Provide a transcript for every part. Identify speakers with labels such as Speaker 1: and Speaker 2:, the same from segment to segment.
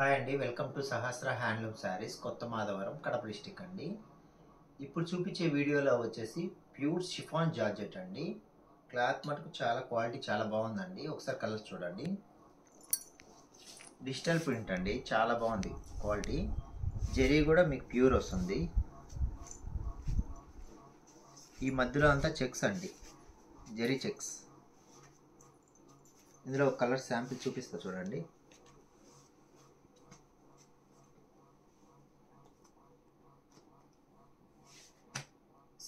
Speaker 1: Hi అండి, welcome to Sahasra handloom saris, కొత్త Madhavaram, Kadapa district అండి. ఇప్పుడు చూపించే వీడియోలో వచ్చేసి ప్యూర్ షిఫాన్ జార్జెట్ అండి. క్లాత్ మటుకు చాలా క్వాలిటీ చాలా బాగుందండి. ఒకసారి కలర్స్ చూడండి. డిజిటల్ ప్రింట్ అండి, చాలా బాగుంది క్వాలిటీ. జరీ కూడా మీకు ప్యూర్ వస్తుంది. ఈ మధ్యలో అంతా చెక్స్ అండి, జరీ చెక్స్. ఇందులో ఒక కలర్ శాంపిల్ చూపిస్తా చూడండి.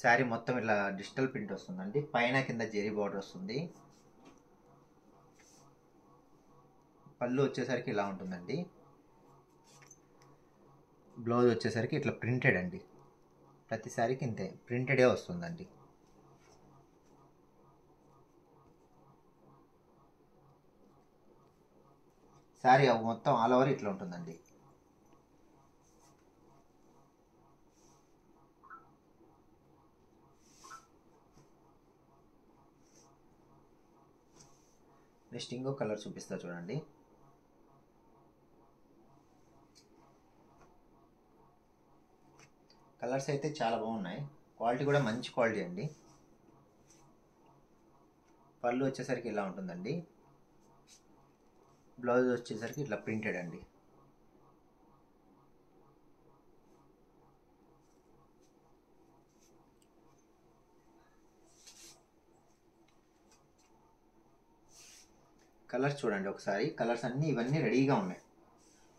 Speaker 1: శారీ మొత్తం ఇలా డిజిటల్ ప్రింట్ వస్తుందండి. పైన కింద జెరీ బార్డర్ వస్తుంది. పళ్ళు వచ్చేసరికి ఇలా ఉంటుందండి. బ్లౌజ్ వచ్చేసరికి ఇట్లా ప్రింటెడ్ అండి. ప్రతి శారీకి ఇంతే ప్రింటెడే వస్తుందండి. శారీ మొత్తం ఆల్ ఓవర్ ఇట్లా ఉంటుందండి. నెక్స్ట్ ఇంకో కలర్ చూపిస్తా చూడండి. కలర్స్ అయితే చాలా బాగున్నాయి. క్వాలిటీ కూడా మంచి క్వాలిటీ అండి. పళ్ళు వచ్చేసరికి ఇలా ఉంటుందండి. బ్లౌజ్ వచ్చేసరికి ఇట్లా ప్రింటెడ్ అండి. కలర్స్ చూడండి ఒకసారి. కలర్స్ అన్నీ ఇవన్నీ రెడీగా ఉన్నాయి.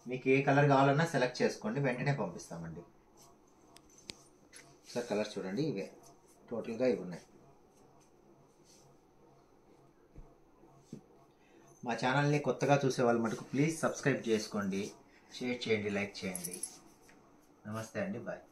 Speaker 1: మీకు ఏ కలర్ కావాలన్నా సెలెక్ట్ చేసుకోండి, వెంటనే పంపిస్తామండి. సార్ కలర్స్ చూడండి, ఇవే టోటల్గా ఇవి ఉన్నాయి. మా ఛానల్ని కొత్తగా చూసే వాళ్ళు మటుకు ప్లీజ్ సబ్స్క్రైబ్ చేసుకోండి, షేర్ చేయండి, లైక్ చేయండి. నమస్తే అండి, బాయ్.